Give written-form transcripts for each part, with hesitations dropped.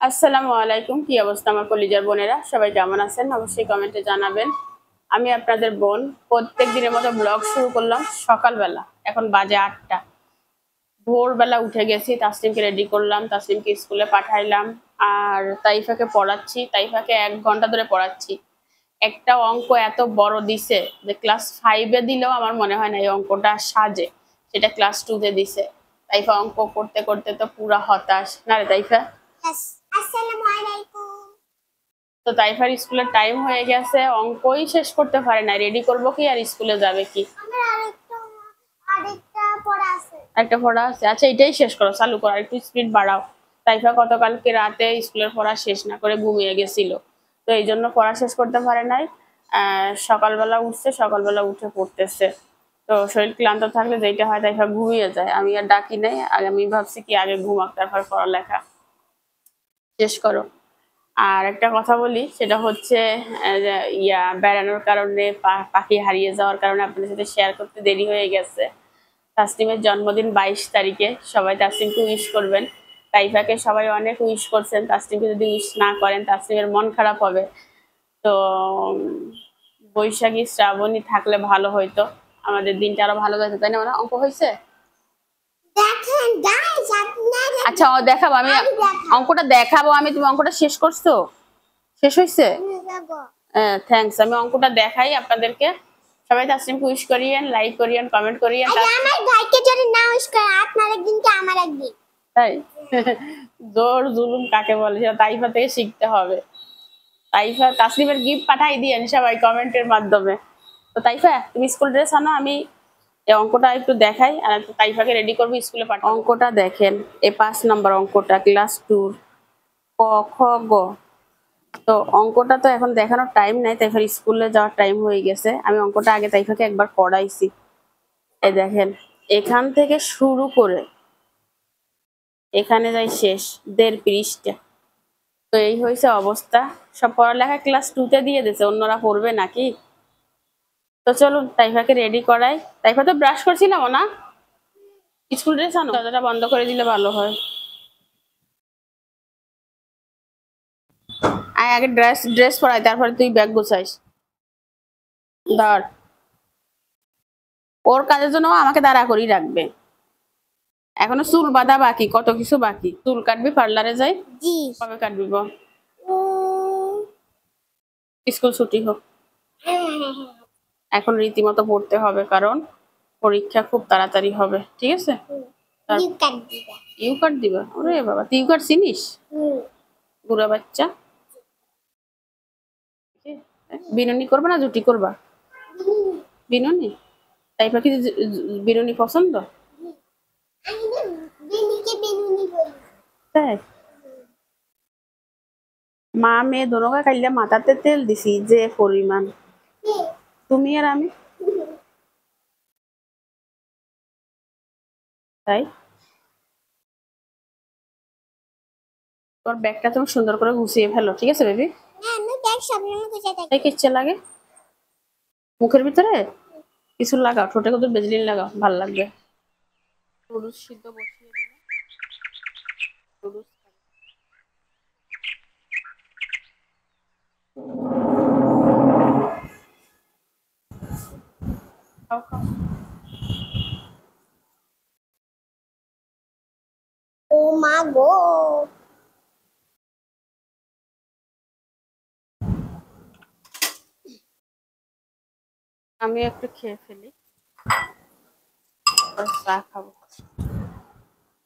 আসসালামু আলাইকুম। কি অবস্থা আমার কলিজার বোনেরা? সবাই কেমন আছেন? অবশ্যই কমেন্টে জানাবেন। আমি আপনাদের বোন প্রত্যেক দিনের মতো ব্লগ শুরু করলাম সকালবেলা। এখন বাজে ৮টা। ভোরবেলা উঠে গেছি, তাসনিমকে রেডি করলাম, তাসনিমকে স্কুলে পাঠাইলাম। আর তাইফাকে পড়াচ্ছি, তাইফাকে ১ ঘন্টা ধরে পড়াচ্ছি। একটা অঙ্ক এত বড় দিছে যে ক্লাস 5-এ দিলেও আমার মনে হয় না এই অঙ্কটা সাজে। সেটা ক্লাস 2-তে দিছে। তাইফা অঙ্ক করতে করতে তো পুরা হতাশ। না রে তাইফা? আসসালামু আলাইকুম। তো তাইফার স্কুলের টাইম হয়ে গেছে, অঙ্কই শেষ করতে পারে না। রেডি করবো কি আর স্কুলে যাবে কি? আমার আরেকটা পড়া আছে। একটা পড়া আছে, আচ্ছা এটাই শেষ করো, চালু করো, একটু স্পিড বাড়াও। তাইফা গতকালকে রাতে স্কুলের পড়া শেষ না করে ঘুমিয়ে গেছিল, তো এই জন্য পড়া শেষ করতে পারে নাই। সকালবেলা উঠছে, সকালবেলা উঠে পড়তেছে। তো শরীর ক্লান্ত থাকলে যেটা হয় তাইফা ঘুমিয়ে যায়, আমি আর ডাকি নাই। আর আমি ভাবছি কি আগে ঘুমাক, তারপর পড়ালেখা শেষ করো। আর একটা কথা বলি, সেটা হচ্ছে যে বেড়ানোর কারণে পাখি হারিয়ে যাওয়ার কারণে আপনাদের সাথে শেয়ার করতে দেরি হয়ে গেছে। তাসনিমের জন্মদিন 22 তারিখে, সবাই তাসনিমকে উইশ করবেন। তাইফাকে সবাই অনেক উইশ করছেন, তাসনিমকে যদি উইশ না করেন তাসনিমের মন খারাপ হবে। তো বৈশাখী শ্রাবণী থাকলে ভালো হইতো, আমাদের দিনটা আরো ভালো যেত, তাই না? মানে অঙ্ক হয়েছে, দেখেন গাইস, আপনারা আচ্ছা দেখাবো, আমি অঙ্কটা দেখাবো। আমি, তুমি অঙ্কটা শেষ করছো? শেষ হয়েছে? থ্যাঙ্কস। আমি অঙ্কটা দেখাই আপনাদেরকে। সবাই তাসনিমকে উইশ করিয়েন, লাইক করিয়েন, কমেন্ট করিয়েন। আমার ভাইকে যদি না উইশ করে, আপনার একদিন কি আমার একদিন। তাই জোর জুলুম কাকে বলে সেটা তাইফা থেকে শিখতে হবে। তাইফা তাসনিমের গিফট পাঠাই দিয়েন সবাই কমেন্টের মাধ্যমে। তো তাইফা, তুমি স্কুল ড্রেস আনো, আমি এই অঙ্কটা একটু দেখাই আর তাইফাকে রেডি করবো, স্কুলে পাঠাবো। অঙ্কটা দেখেন, এই 5 নম্বর অঙ্কটা, ক্লাস 2 ক খ গ। তো অঙ্কটা তো এখন দেখানোর টাইম নাই, তাইফার স্কুলে যাওয়ার টাইম হয়ে গেছে। আমি অঙ্কটা আগে তাইফাকে একবার পড়াইছি। এই দেখেন, এখান থেকে শুরু করে এখানে যাই শেষ, 1.5 পৃষ্ঠা। তো এই হয়েছে অবস্থা। সব পড়ালেখা ক্লাস 2-তে দিয়ে দিয়েছে, অন্যরা পড়বে নাকি? তো চলুন তাইফাকে রেডি করাই। তাইফা তো ব্রাশ করছিলাম না, স্কুল ড্রেস আনো। দরজাটা বন্ধ করে দিলে ভালো হয়। আয় আগে ড্রেস ড্রেস পরাই, তারপরে তুই ব্যাগ গুছাইস। ধর, ওর কাজের জন্য আমাকে দাঁড়া করি রাখবে। এখনো চুল বাঁধা বাকি, কত কিছু বাকি। চুল কাটবি, পার্লারে যাই? জি। কবে কাটবি বল? স্কুল ছুটি হোক। এখন রীতিমতো পড়তে হবে, কারণ পরীক্ষা খুব তাড়াতাড়ি হবে, ঠিক আছে? ইউ কাট দিবা? ওরে বাবা, তুই ইউ কাট চিনিস? বুড়া বাচ্চা। বিনুনি করবা না জুটি করবা? বিনুনি। তাইফা কি বিনুনি পছন্দ? তাই? মা মেয়ে দোনোকে খাইলে মাথাতে তেল দিছি যে পরিমাণ, তুমি আর আমি। তাই তোর ব্যাগটা তুমি সুন্দর করে গুছিয়ে ফেলো, ঠিক আছে বেবি? তাই কিচ্ছে লাগে মুখের ভিতরে কিছু লাগাও, ঠোঁটে কত বেজলিন লাগাও, ভাল লাগবে। নুডলস সিদ্ধ বসিয়ে দিলে নুডলস খাও খাও। ও মা গো। আমি একটু খেয়ে ফেলি, চা খাবো।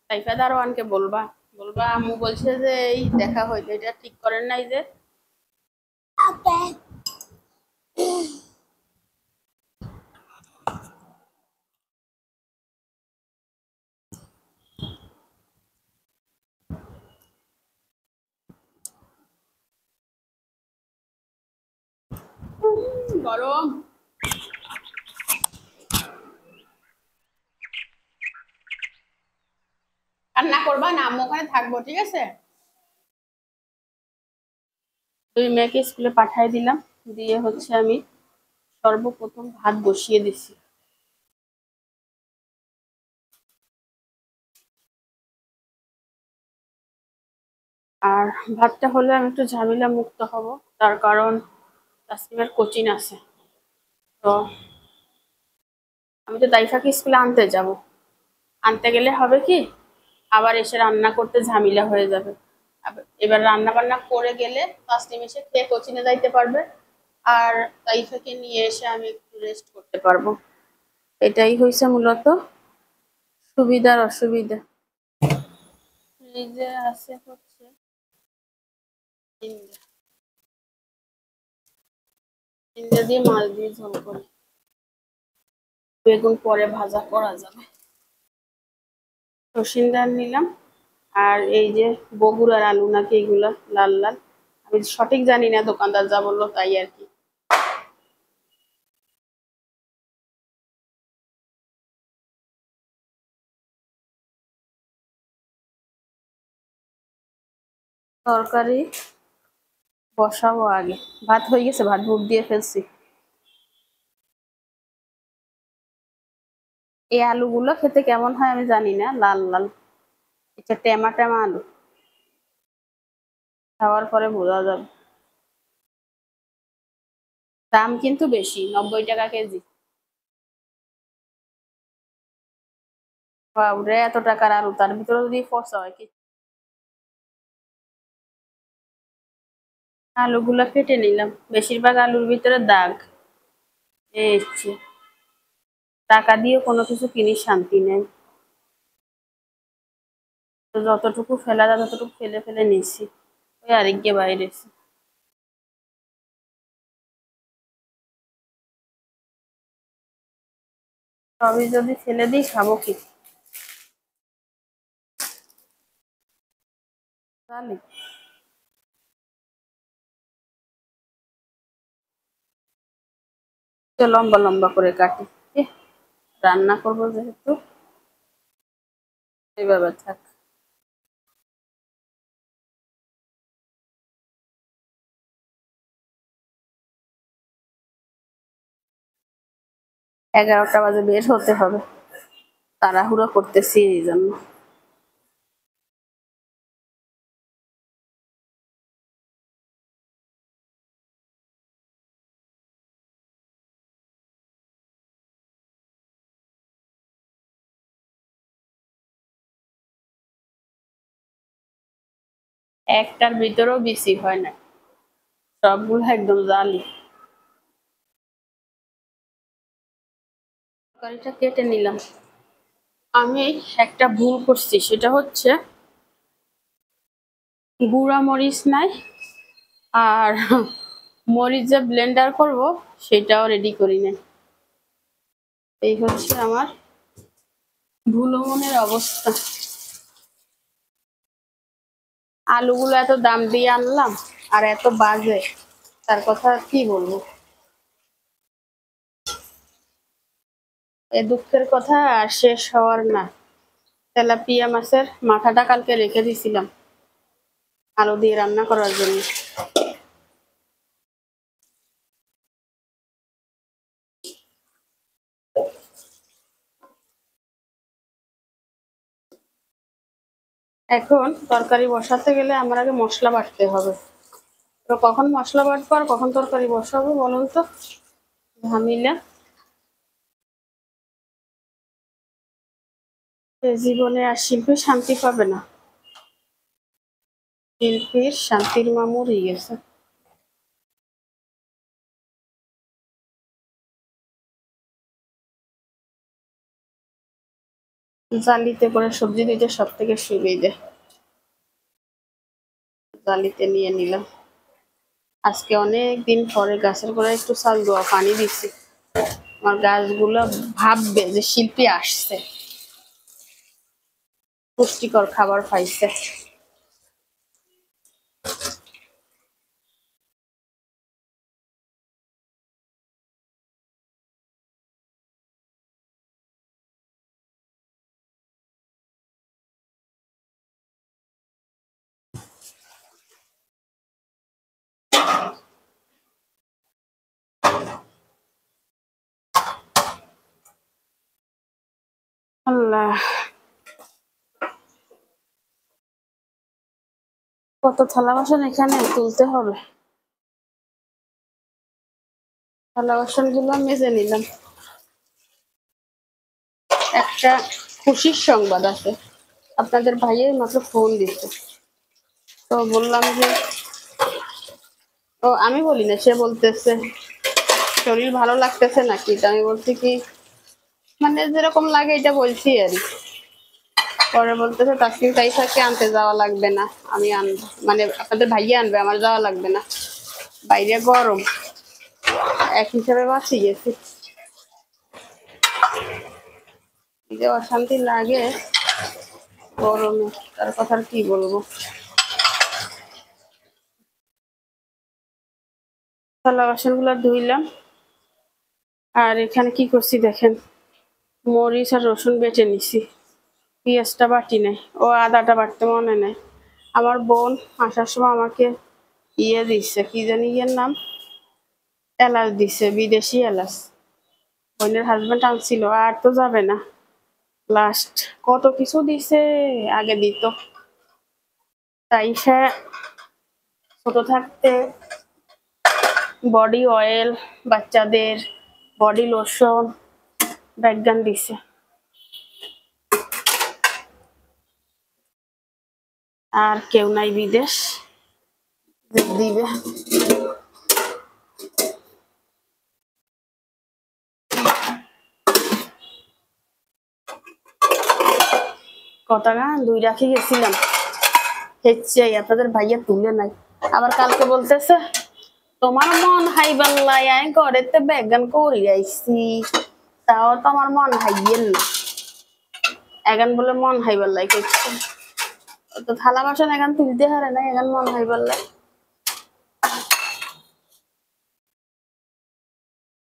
তাইফা দারোয়ানকে বলবা, বলবা আম্মু বলছে যে এই দেখা হইতে, এটা ঠিক করেন নাই যে। ওকে। গরম। কান্না করবা না, আম্মু ওখানে থাকবো, ঠিক আছে? 2 মেয়েকে স্কুলে পাঠিয়ে দিলাম, দিয়ে হচ্ছে আমি সর্বপ্রথম ভাত বসিয়ে দিছি। আর ভাতটা হলে আমি একটু ঝামেলা মুক্ত হব, তার কারণ তাসনিমের কোচিং আছে। তো আমি তো তাইফাকে স্কুলে আনতে যাব, আনতে গেলে হবে কি আবার এসে রান্না করতে ঝামেলা হয়ে যাবে। এবার রান্না বান্না করে গেলে তাসনিম এসে খেয়ে কোচিংয়ে যাইতে পারবে, আর তাইফাকে নিয়ে এসে আমি একটু রেস্ট করতে পারবো। এটাই হয়েছে মূলত সুবিধার অসুবিধা। ফ্রিজে আছে হচ্ছে ঝিঙ্গা, ঝিঙ্গা দিয়ে মাছ দিয়ে ঝোল করে, বেগুন পরে ভাজা করা যাবে। রসিনদার নিলাম, আর এই যে বগুড়ার আলু নাকি এগুলা লাল লাল, আমি সঠিক জানি না, দোকানদার যা বললো তাই আর কি। তরকারি বসাবো আগে, ভাত হয়ে গেছে, ভাত বুট দিয়ে ফেলছি। এই আলুগুলো খেতে কেমন হয় আমি জানি না, লাল লাল, এটা টেমা টেমা আলু, খাওয়ার পরে বোঝা যাবে। দাম কিন্তু বেশি, 90 টাকা কেজি। বাবরে, এত টাকার আলু, তার ভিতরে যদি ফসা হয় কি। আলুগুলো কেটে নিলাম, বেশিরভাগ আলুর ভিতরে দাগ। এই হচ্ছে, টাকা দিয়ে কোনো কিছু কিনি শান্তি নেই। তো যতটুকু ফেলা যায় ততটুকু ফেলে ফেলে নিচ্ছি, ওই আরেককে বাইরে। সবই যদি ফেলে দিই খাবো কি তাহলে। তো লম্বা লম্বা করে কাটি, রান্না করবো যেহেতু, এইভাবে থাক। এগারোটা বাজে বের হতে হবে, তাড়াহুড়ো করতেছি এই জন্য। একটার ভিতরেও বেশি হয় না, সবগুলো একদম জালি। তরকারিটা কেটে নিলাম। আমি একটা ভুল করছি, সেটা হচ্ছে গুঁড়া মরিচ নাই, আর মরিচ যে ব্লেন্ডার করব সেটাও রেডি করি না। এই হচ্ছে আমার ভুলো মনের অবস্থা। আলুগুলো এত দাম দিয়ে আনলাম আর এত বাজে, তার কথা কি বলবো। এ দুঃখের কথা আর শেষ হওয়ার না। তেলাপিয়া মাছের মাথাটা কালকে রেখে দিয়েছিলাম আলু দিয়ে রান্না করার জন্য। এখন তরকারি বসাতে গেলে আমার আগে মশলা বাটতে হবে। তো কখন মশলা বাটবো আর কখন তরকারি বসাবো বলুন তো, ঝামেলা। জীবনে আর শিল্পী শান্তি পাবে না, শিল্পীর শান্তির মামুর হয়ে গেছে। জালিতে করে সবজি দিতে সব থেকে সুবিধে, জালিতে নিয়ে নিলাম। আজকে অনেক দিন পরে গাছের গোড়ায় একটু চাল দেওয়া পানি দিচ্ছি, আমার গাছগুলো ভাববে যে শিল্পী আসছে, পুষ্টিকর খাবার পাইছে। আল্লাহ। কত থালা বাসন এখানে তুলতে হবে। থালা বাসন গুলো মেজে নিলাম। একটা খুশির সংবাদ আছে, আপনাদের ভাইয়ের মাত্র ফোন দিচ্ছে। তো বললাম যে, ও আমি বলি না, সে বলতেছে শরীর ভালো লাগতেছে নাকি। তো আমি বলছি কি, মানে যেরকম লাগে এটা বলছি আর কি। পরে বলতেছে তাসলিম তাইফাকে আনতে যাওয়া লাগবে না, আমি আনবো, মানে আপনাদের ভাইয়া আনবে, আমার যাওয়া লাগবে না, বাইরে গরম। এক হিসাবে বাঁচি গেছি। যে অশান্তি লাগে গরমে, তার কথা আর কি বলবো। থালা বাসন গুলো ধুইলাম। আর এখানে কি করছি দেখেন, মরিচ আর রসুন বেটে নিছি, পেঁয়াজটা বাটি নাই, ও আদাটা বাটতে মনে নেই। আমার বোন আসার সময় আমাকে ইয়ে দিচ্ছে, কি জানি ইয়ের নাম, এলাচ দিচ্ছে, বিদেশি এলাচ। বোনের হাজবেন্ড আনছিল, আর তো যাবে না, লাস্ট কত কিছু দিছে, আগে দিত। তাই সে ছোট থাকতে বডি অয়েল, বাচ্চাদের বডি লোশন, ব্যাগগান দিছে। আর কেউ নাই বিদেশ দিবে। কটা গান দুই রাখি গেছিলাম, হেচ্ছে আপনাদের ভাইয়া তুলে নাই। আবার কালকে বলতেছে তোমার মন হাইবার লাই, আমি ঘরেতে ব্যাগগান করি আইছি, তাও তো আমার মন হাইয়ের না। এগান বলে মন হাইবার লাই করছে, তো থালা বাসন এখান তুলতে হারে না, এখান মন হাইবার লাই।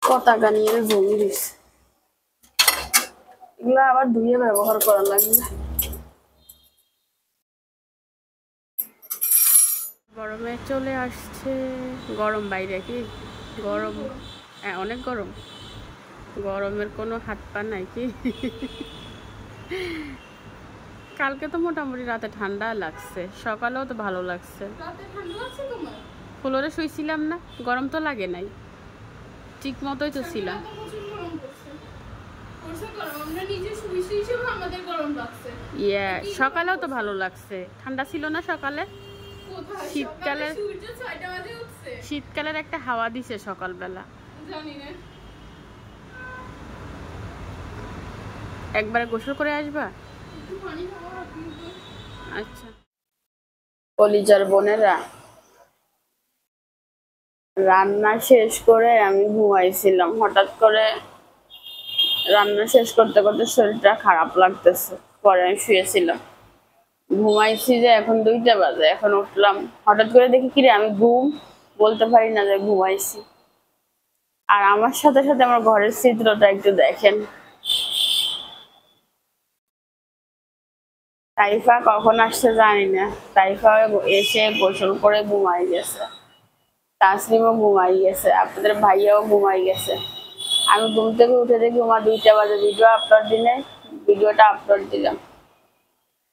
পতাকা নিয়ে জমি দিস, এগুলো আবার ধুয়ে ব্যবহার করা লাগবে। গরমে চলে আসছে, গরম বাইরে কি গরম, হ্যাঁ অনেক গরম। গরমের কোনো হাত পা নাই কি। কালকে তো মোটামুটি রাতে ঠান্ডা লাগছে, সকালেও তো ভালো লাগছে। ফ্লোরে শুয়েছিলাম না, গরম তো লাগে নাই, ঠিক মতোই তো ছিলাম। ইয়ে সকালেও তো ভালো লাগছে, ঠান্ডা ছিল না সকালে। শীতকালের শীতকালের একটা হাওয়া দিছে সকালবেলা। একবারে গোসল করে আসবা? আচ্ছা। কলিজার বোনেরা, রান্না শেষ করে আমি ঘুমাইছিলাম, হঠাৎ করে রান্না শেষ করতে করতে শরীরটা খারাপ লাগতেছে, পরে আমি শুয়েছিলাম, ঘুমাইছি যে এখন 2টা বাজে, এখন উঠলাম, হঠাৎ করে দেখি কিরে আমি ঘুম বলতে পারি না যে ঘুমাইছি। আর আমার সাথে সাথে আমার ঘরের চিত্রটা একটু দেখেন। তাইফা কখন আসছে জানি না, তাইফা এসে গোসল করে ঘুমাই গেছে, তাসলিমও ঘুমাই গেছে, আপনাদের ভাইয়াও ঘুমাই গেছে। আমি ঘুম থেকে উঠে দেখি আমার 2টা বাজে, ভিডিওটা আপলোড দিলাম।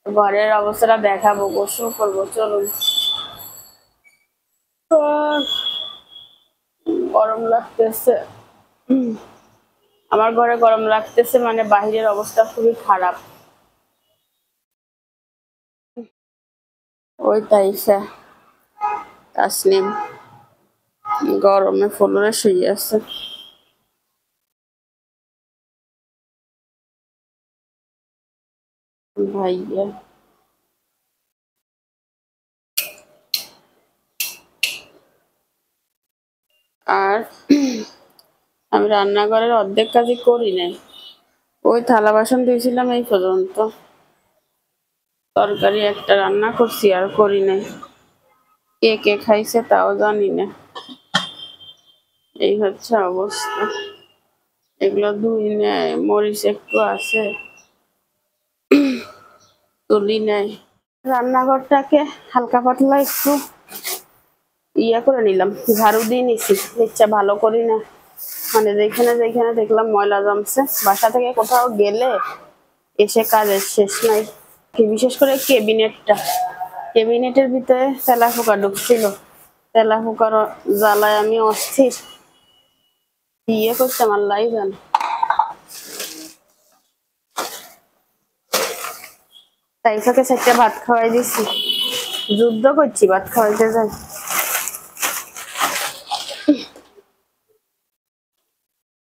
ঘরের অবস্থাটা দেখাবো, গোসল করবো, চলুন। গরম লাগতেছে, আমার ঘরে গরম লাগতেছে, মানে বাহিরের অবস্থা খুবই খারাপ। ওই তাইফা তাসলিম গরমে ফ্লোরে শুয়ে আছে। ভাইয়া আর আমি রান্নাঘরের অর্ধেক কাজই করি নাই, ওই থালা বাসন ধুয়েছিলাম এই পর্যন্ত, তরকারি একটা রান্না করছি আর করি নাই। কে কে খাইছে তাও জানি না, এই হচ্ছে অবস্থা। এগুলো ধুই নেয়, মরিচ একটু আছে তুলি নাই। রান্নাঘরটাকে হালকা পাতলা একটু ইয়া করে নিলাম, ঝাড়ু দিয়ে নিছি, ইচ্ছা ভালো করি না, মানে যেখানে যেখানে দেখলাম ময়লা জমছে। বাসা থেকে কোথাও গেলে এসে কাজের শেষ নাই, বিশেষ করে ক্যাবিনেটের ভিতরে তেলাপোকা ঢুকছিল, তেলাপোকার জ্বালায় আমি অস্থির, বিয়ে করতাম আল্লাহ জানে। তাইফাকে সেটা ভাত খাওয়াই দিছি, যুদ্ধ করছি ভাত খাওয়াইতে যাই।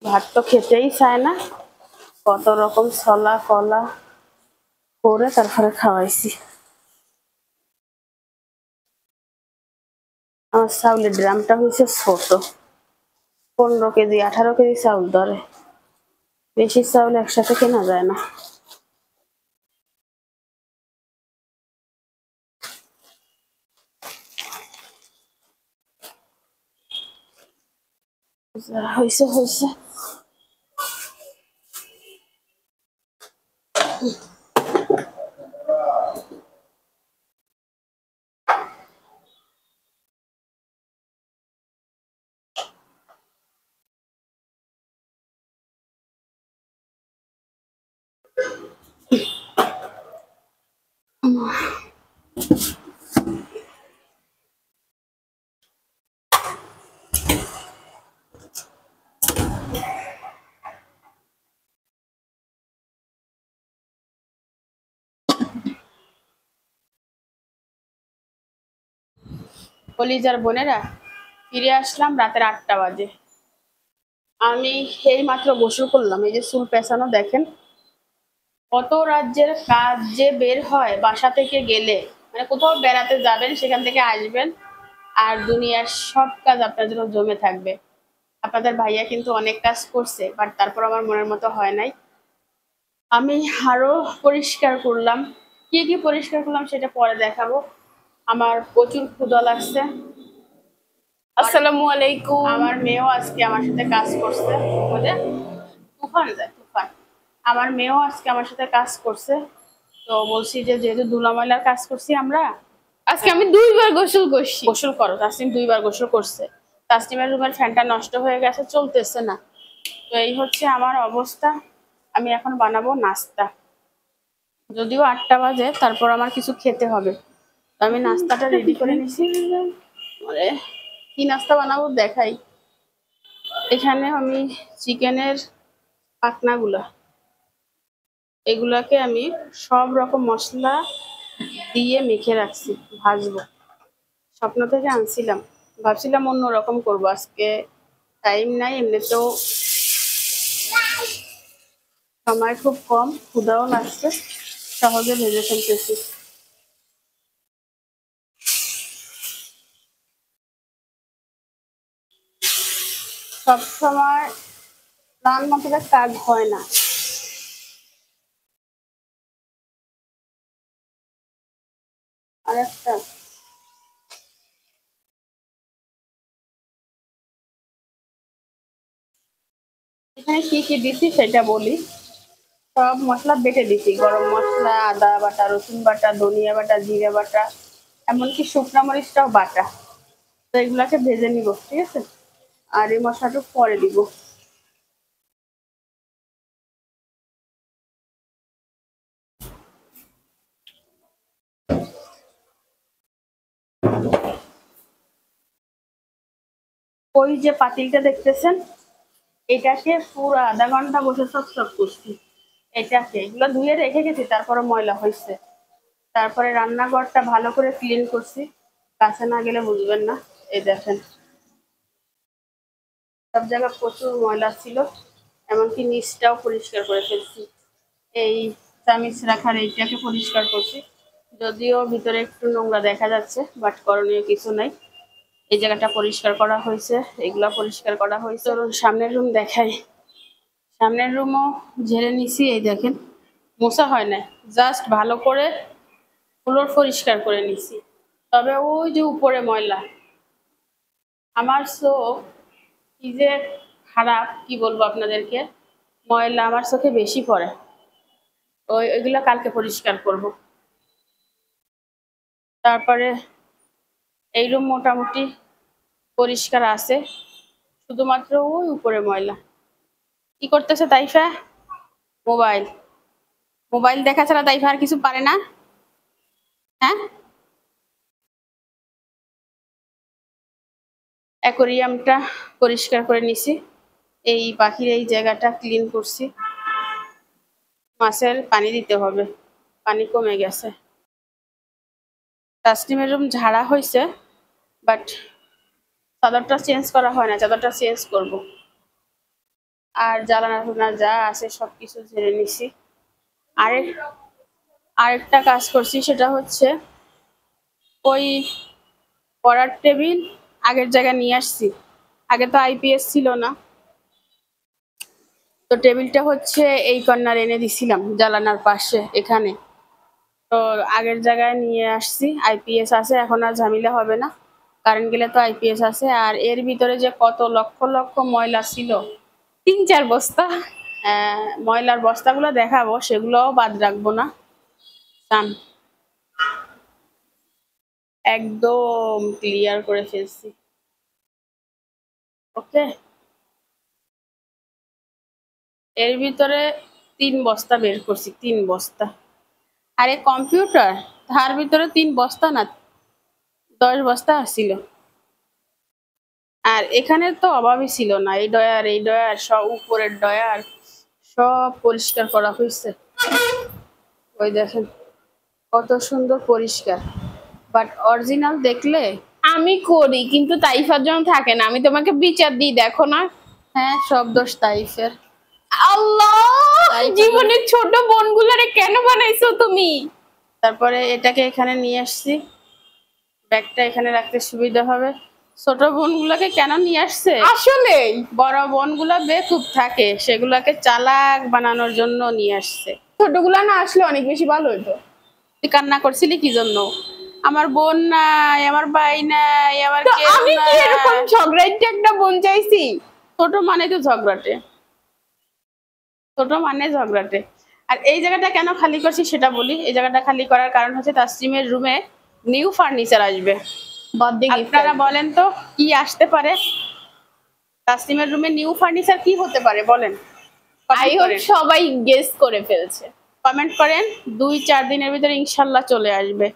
ভাত তো খেতেই চায় না, কত রকম ছলা কলা করে তারপরে খাওয়াইছি। আমার চাউলের ড্রামটা হয়েছে ছোট, 15 কেজি 18 কেজি চাউল ধরে, বেশি চাউল একসাথে কেনা যায় না। হয়েছে হয়েছে। কলিজার বোনেরা, ফিরে আসলাম রাতের 8টা বাজে। আমি এই মাত্র গোসল করলাম, এই যে চুল পেঁচানো দেখেন। কত রাজ্যের কাজ যে বের হয় বাসা থেকে গেলে, মানে কোথাও বেড়াতে যাবেন সেখান থেকে আসবেন আর দুনিয়ার সব কাজ আপনার জন্য জমে থাকবে। আপনাদের ভাইয়া কিন্তু অনেক কাজ করছে, বাট তারপর আমার মনের মতো হয় নাই। আমি আরো পরিষ্কার করলাম, কি কি পরিষ্কার করলাম সেটা পরে দেখাবো। আমার প্রচুর ক্ষুধা লাগছে। আসসালামু আলাইকুম। আমার মেয়েও আজকে আমার সাথে কাজ করছে, বুঝলে তুফান যায় তুফান। আমার মেয়েও আজকে আমার সাথে কাজ করছে, তো বলছি যে যেহেতু ধুলা ময়লার কাজ করছি আমরা, আজকে আমি 2বার গোসল করছি। গোসল করো। তাসনিম 2বার গোসল করছে। তাসনিমের রুমের ফ্যানটা নষ্ট হয়ে গেছে, চলতেছে না। তো এই হচ্ছে আমার অবস্থা। আমি এখন বানাবো নাস্তা, যদিও 8টা বাজে, তারপর আমার কিছু খেতে হবে। তো আমি নাস্তাটা রেডি করে নিছি। মানে কি নাস্তা বানাবো দেখাই। এখানে আমি চিকেনের পাখনাগুলা, এগুলাকে আমি সব রকম মশলা দিয়ে মেখে রাখছি, ভাজবো। স্বপ্ন থেকে আনছিলাম, ভাবছিলাম অন্যরকম করবো, আজকে টাইম নাই, এমনিতেও সময় খুব কম, ক্ষুধাও লাগছে, সহজে ভেজে ফেলতেছি। সবসময় প্ল্যান মতো কাজ হয় না। আরেকটা এখানে কি কি দিছি সেটা বলি। সব মশলা বেটে দিছি, গরম মশলা, আদা বাটা, রসুন বাটা, ধনিয়া বাটা, জিরা বাটা, এমনকি শুকনা মরিচটাও বাটা। তো এগুলাকে ভেজে নিব, ঠিক আছে। আর এই মশলাটা পরে দিব। ওই যে পাতিলটা দেখতেছেন, এটাকে পুরো আধা ঘন্টা বসে সব করছি। এটাকে এগুলো ধুয়ে রেখে গেছি, তারপরে ময়লা হয়েছে। তারপরে রান্নাঘরটা ভালো করে ক্লিন করছি, কাছে না গেলে বুঝবেন না। এই দেখেন, সব জায়গায় প্রচুর ময়লা ছিল, এমনকি নিচটাও পরিষ্কার করে ফেলছি। এই চামিচ রাখার এইটাকে পরিষ্কার করছি, যদিও ভিতরে একটু নোংরা দেখা যাচ্ছে, বাট করণীয় কিছু নাই। এই জায়গাটা পরিষ্কার করা হয়েছে, এগুলা পরিষ্কার করা হয়েছে। চলুন সামনের রুম দেখাই। সামনের রুমও ঝেড়ে নিছি, এই দেখেন মোছা হয় না, জাস্ট ভালো করে ফ্লোর পরিষ্কার করে নিছি। তবে ওই যে উপরে ময়লা, আমার চোখ কি যে খারাপ, কি বলবো আপনাদেরকে, ময়লা আমার চোখে বেশি পড়ে। ওইগুলো কালকে পরিষ্কার করব। তারপরে এই রুম মোটামুটি পরিষ্কার আছে, শুধুমাত্র ওই উপরে ময়লা। কি করতেছে তাইফা? মোবাইল মোবাইল দেখা ছাড়া তাইফা আর কিছু পারে না। হ্যাঁ, অ্যাকোরিয়ামটা পরিষ্কার করে নিছি, এই পাখির এই জায়গাটা ক্লিন করছি। মাছের পানি দিতে হবে, পানি কমে গেছে। তাসনিমের রুম ঝাড়া হয়েছে, বাট চাদরটা চেঞ্জ করা হয় না, চাদরটা চেঞ্জ করব। আর জ্বালানা যা আছে সবকিছু ঝেড়ে নিছি। আরেকটা কাজ করছি, সেটা হচ্ছে ওই পড়ার টেবিল আগের জায়গায় নিয়ে আসছি। আগে তো আইপিএস ছিল না, তো টেবিলটা হচ্ছে এই কর্নার এনে দিছিলাম জ্বালানার পাশে এখানে। তো আগের জায়গায় নিয়ে আসছি, আইপিএস আছে, এখন আর ঝামেলা হবে না। কারেন্ট গেলে তো আইপিএস আছে। আর এর ভিতরে যে কত লক্ষ লক্ষ ময়লা ছিল, 3-4 বস্তা। ময়লার বস্তাগুলো দেখাবো, সেগুলোও বাদ রাখবো না। একদম ক্লিয়ার করে ফেলছি। ওকে, এর ভিতরে 3 বস্তা বের করছি, 3 বস্তা। আরে কম্পিউটার, তার ভিতরে 3 বস্তা না 10 বস্তা আসছিল। আর এখানে তো অভাবই ছিল না, এই ডয়ার সব, উপরের ডয়ার সব পরিষ্কার করা হয়েছে। ওই দেখেন কত সুন্দর পরিষ্কার, বাট অরিজিনাল দেখলে। আমি করি, কিন্তু তাইফার জন্য থাকে না। আমি তোমাকে বিচার দিই, দেখো না। হ্যাঁ, সব দোষ তাইফের। আল্লাহ, জীবনের ছোট বোনগুলারে কেন বানাইছো তুমি? তারপরে এটাকে এখানে নিয়ে আসছি, ব্যাগটা এখানে রাখতে সুবিধা হবে। ছোট বোনগুলোকে কেন নিয়ে আসছে, আসলে বড় বোনগুলা বেকুব থাকে, সেগুলাকে চালাক বানানোর জন্য নিয়ে আসছে। ছোটগুলা না আসলে অনেক বেশি ভালো হতো। তুই কান্না করছিলি কি জন্য? আমার বোন নাই, আমার ভাই নাই, আমার তো কেউ আমি কি এরকম নাই। ঝগড়াইতে একটা বোন চাইছি? ছোট মানে তো ঝগড়াটে, ছোট মানে ঝগড়াটে। আর এই জায়গাটা কেন খালি করছি সেটা বলি। এই জায়গাটা খালি করার কারণ হচ্ছে তাসনিমের রুমে নিউ ফার্নিচার আসবে। Birthday gift. আপনারা বলেন তো কি আসতে পারে? তাসনিমের রুমে নিউ ফার্নিচার কি হতে পারে বলেন? আই হোপ সবাই গেস করে ফেলছে। কমেন্ট করেন, 2-4 দিনের ভিতরে ইনশাল্লাহ চলে আসবে।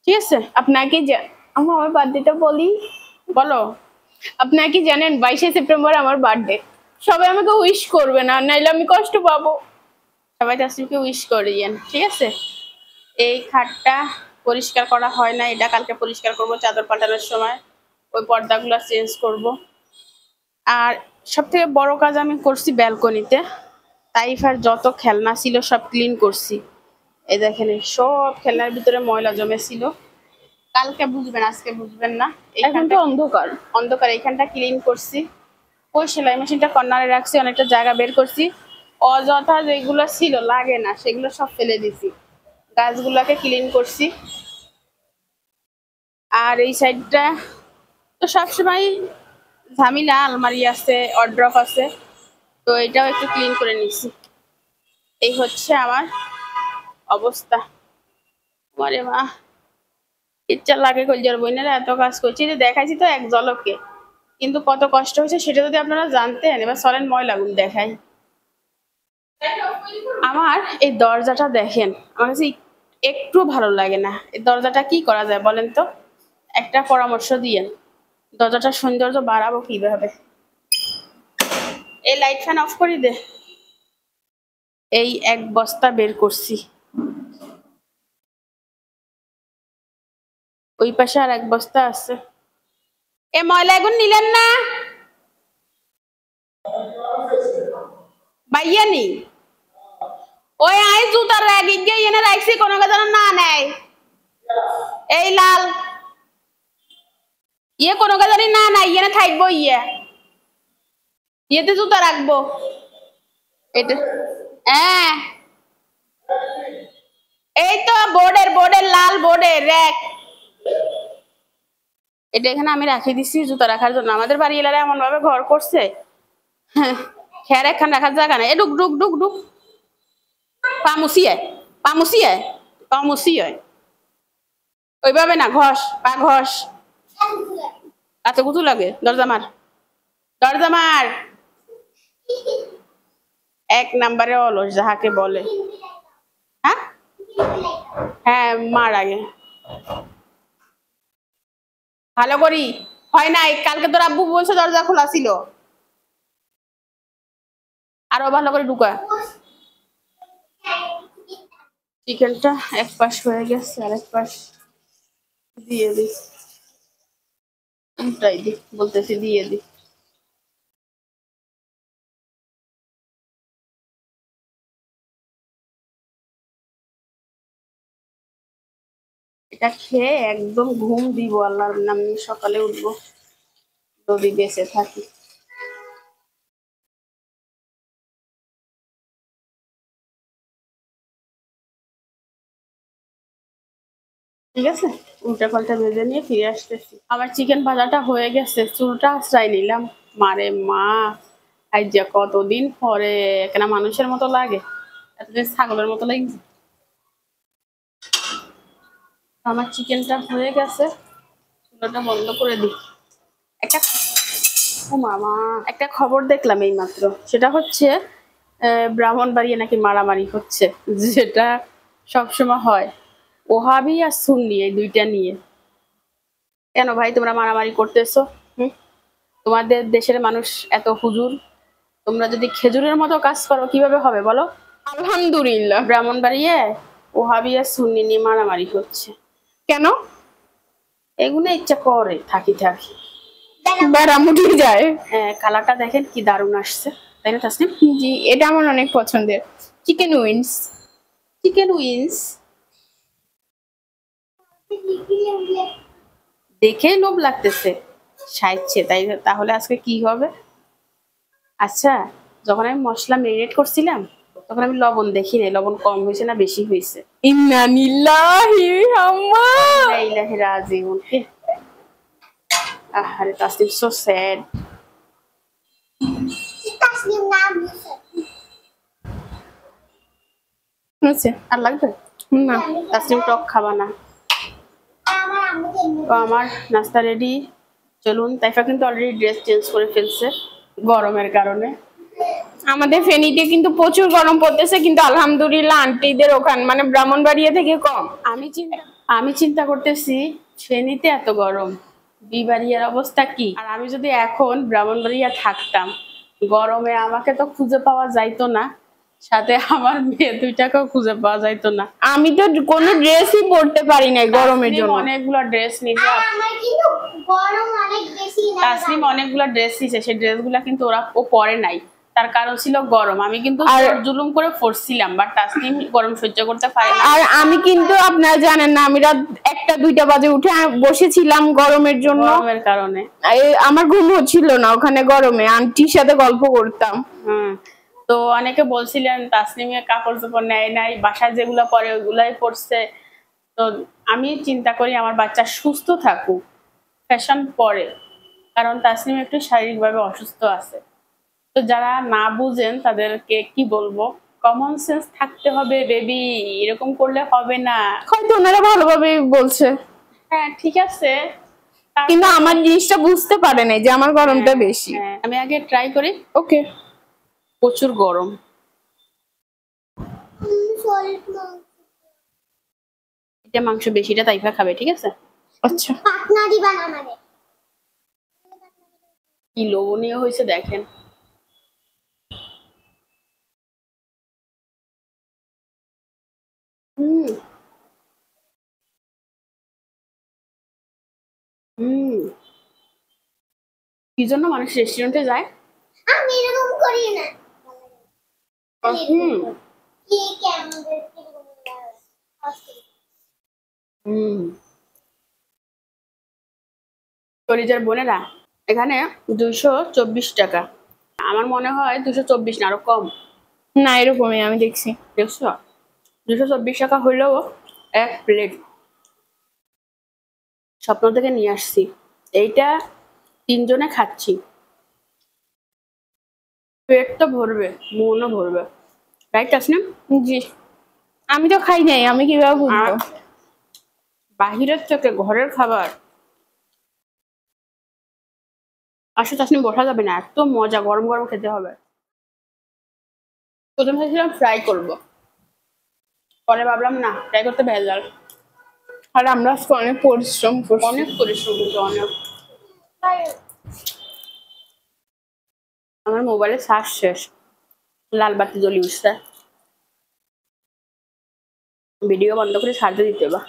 ঠিক আছে, আপনাকে আমার বার্থডেটা বলি। বলো। আপনারা কি জানেন 22শে সেপ্টেম্বর আমার বার্থডে? সবাই আমাকে উইশ করবে না, নাইলে আমি কষ্ট পাবো। সবাই তাসনিমকে উইশ করিয়েন, ঠিক আছে? এই খাটটা পরিষ্কার করা হয় না, এটা কালকে পরিষ্কার করব চাদর পাল্টানোর সময়। ওই পর্দাগুলো চেঞ্জ করব। আর সব থেকে বড় কাজ আমি করছি ব্যালকনিতে। তাইফার যত খেলনা ছিল সব ক্লিন করছি। এই দেখেন সব খেলনার ভিতরে ময়লা জমেছিল। কালকে বুঝবেন, আজকে বুঝবেন না। এখন তো অন্ধকার অন্ধকার। এইখানটা ক্লিন করছি। ওই সেলাই মেশিনটা কর্নারে রাখছি, অনেকটা জায়গা বের করছি। অযথা যেগুলো ছিল লাগে না সেগুলো সব ফেলে দিছি। গাছগুলোকে ক্লিন করছি। আর এই সাইডটা তো সবসময় ঝামেলা, আলমারি আছে, ওয়ারড্রপ আছে, তো এটাও একটু ক্লিন করে নিছি। এই হচ্ছে আমার অবস্থা। আরে মা, ইচ্ছা লাগে কলজার বইনেরা, এত কাজ করছি যে দেখাইছি তো এক ঝলকে, কিন্তু কত কষ্ট হয়েছে সেটা যদি আপনারা জানতেন। এবার চলেন ময়লাগুলো দেখাই। আমার এই দরজাটা দেখেন, আমার কাছে একটু ভালো লাগে না। এই দরজাটা কি করা যায় বলেন তো, একটা পরামর্শ দিয়েন। দরজাটার সৌন্দর্য বাড়াবো কিভাবে? এই লাইট ফ্যান অফ করে দে। এই 1 বস্তা বের করছি, ওই পাশে আর 1 বস্তা আছে। এ ময়লা এগুন নিলেন না বাইয়ানি? ওই আই জুতার রাগি গিয়ে এনে রাখছি, কোনো যেন না নেয়। এই লাল ইয়ে কোনো জানি না নাই, এনে থাকবো। ইয়েতে জুতা রাখবো এটা। হ্যাঁ, এই তো বোর্ডের লাল বোর্ডের র্যাক, এটা এখানে আমি রাখি দিছি জুতা রাখার জন্য। আমাদের বাড়ি এলাকায় এমন ভাবে ঘর করছে, হ্যাঁ, খেয়ার একখান রাখার জায়গা নাই। এ ডুক ডুক ডুক ডুক, পামুসি হয় ওইভাবে না, ঘষ পা ঘষ। আচ্ছা, কুতু লাগে। দরজা মার, দরজা মার। 1 নাম্বারে অলস যাহাকে বলে। হ্যাঁ হ্যাঁ, মার আগে ভালো করি। হয় নাই, কালকে তোর আব্বু বলছে দরজা খোলা ছিল। আরো ভালো করে ঢুকা। চিকেনটা এক পাশ হয়ে গেছে, আর এক পাশ দিয়ে দি, উল্টাই দি, বলতেছি দিয়ে দি। এটা খেয়ে একদম ঘুম দিব, আল্লাহর নাম নিয়ে সকালে উঠবো যদি বেঁচে থাকি। ঠিক আছে, উল্টা পাল্টা ভেজে নিয়ে ফিরে আসতেছি। আমার চিকেন ভাজাটা হয়ে গেছে, চুলটা আশ্রয় নিলাম। মারে মা, আজ যে কতদিন পরে কেন মানুষের মতো লাগে, এতদিন ছাগলের মতো লাগছে। আমার চিকেনটা হয়ে গেছে, চুলাটা বন্ধ করে দিই। একটা ও মামা, একটা খবর দেখলাম এই মাত্র, সেটা হচ্ছে ব্রাহ্মণবাড়িয়া নাকি মারামারি হচ্ছে, যেটা সবসময় হয়। ওহাবি আর সুন্নি এই দুইটা নিয়ে। কেন ভাই তোমরা মারামারি করতেছো? তোমাদের দেশের মানুষ এত হুজুর, তোমরা যদি খেজুরের মতো কাজ করো কিভাবে হবে বলো? আলহামদুলিল্লাহ। ব্রাহ্মণবাড়িয়ায় ওহাবি আর সুন্নি নিয়ে মারামারি হচ্ছে। কেন? এগুলো ইচ্ছা করে থাকি থাকি বেড়া মুঠে যায়। হ্যাঁ, কালারটা দেখেন কি দারুণ আসছে, তাই না তাসনিম? জি, এটা আমার অনেক পছন্দের। Chicken wings. চিকেন উইংস দেখে লোভ লাগতেছে, সাইচ্ছে তাই। তাহলে আজকে কি হবে? আচ্ছা, যখন আমি মশলা মেরিনেট করছিলাম তখন আমি লবণ দেখি নাই, লবণ কম হয়েছে না বেশি হয়েছে। ইন্না লিল্লাহি আম্মা। লা ইলাহা রাজিউন। আহারে তাসনিম, সো স্যাড। তাসনিম নাম দিছে। আচ্ছা, আর লাগবে না তাসনিম টক খাবা না। আমার আম্মুকে তো আমার নাস্তা রেডি, চলুন। তাইফা কিন্তু অলরেডি ড্রেস চেঞ্জ করে ফেলছে গরমের কারণে। আমাদের ফেনীতে কিন্তু প্রচুর গরম পড়তেছে, কিন্তু আলহামদুলিল্লাহ আন্টিদের ওখান মানে ব্রাহ্মণবাড়িয়া থেকে কম। আমি চিন্তা করতেছি ফেনীতে এত গরম, বিবাড়িয়ার অবস্থা কি। আর আমি যদি এখন ব্রাহ্মণবাড়িয়া থাকতাম, গরমে আমাকে তো খুঁজে পাওয়া যাইতো না, সাথে আমার মেয়ে দুইটাকেও খুঁজে পাওয়া যাইতো না। আমি তো কোনো ড্রেসই পরতে পারি না গরমের জন্য। অনেকগুলো ড্রেস নিয়ে, আমার কিন্তু গরম অনেক বেশি লাগে। তাসনিম অনেকগুলো ড্রেস নিছে, সেই ড্রেসগুলো কিন্তু ও পরে নাই, তার কারণ ছিল গরম। আমি কিন্তু জুলুম করে পরছিলাম, বাট তাসনিম গরম সহ্য করতে পারে না। আর আমি কিন্তু আপনারা জানেন না, আমি রাত 1টা 2টা বাজে উঠে বসেছিলাম গরমের জন্য, গরমের কারণে আমার ঘুম হচ্ছিল না ওখানে গরমে, আন্টির সাথে গল্প করতাম। তো অনেকে বলছিলেন তাসনিমের কাপড় চোপড় নেয় নাই, বাসায় যেগুলো পরে ওইগুলাই পরছে। তো আমি চিন্তা করি আমার বাচ্চা সুস্থ থাকুক, ফ্যাশন পরে, কারণ তাসনিম একটু শারীরিকভাবে অসুস্থ আছে। তো যারা না বুঝেন তাদেরকে কি বলবো, কমন সেন্স থাকতে হবে বেবি, এরকম করলে হবে না। হয়তো ওনারা ভালোভাবে বলছে, হ্যাঁ ঠিক আছে, কিন্তু আমার জিনিসটা বুঝতে পারে নাই যে আমার গরমটা বেশি। আমি আগে ট্রাই করি। ওকে, প্রচুর গরম। এটা মাংস বেশিটা তাইফা খাবে, ঠিক আছে? আচ্ছা। পাটনা দিবা না আমারে। কি লোভনীয় হয়েছে দেখেন। হুম হুম কি জন্য মানুষ রেস্টুরেন্টে যায়? আমি এরকম করি না। হুম কি কেমন হুম কলিজার বোনেরা, এখানে 224 টাকা। আমার মনে হয় 224 না, আরো কম। না, এরকমই আমি দেখছি। দেখছো, 224 টাকা হইলেও এক প্লেট। স্বপ্ন থেকে নিয়ে আসছি, এইটা 3 জনে খাচ্ছি, পেট তো ভরবে, মনও ভরবে, রাইট তাসনিম? জি, আমি তো খাই নাই, আমি কিভাবে বুঝবো? বাহিরের থেকে ঘরের খাবার আসলে তাসনিম বসা যাবে না, এত মজা, গরম গরম খেতে হবে। প্রথমে ভেবেছিলাম ফ্রাই করব, পরে ভাবলাম না, ফ্রাই করতে ভেজাল। আর আমরা আজকে অনেক পরিশ্রম করছি। অনেক পরিশ্রম, কিন্তু অনেক। আমার মোবাইলে চার্জ শেষ, লাল বাতি জ্বলি উঠছে, ভিডিও বন্ধ করে ছাড়তে দিতে বা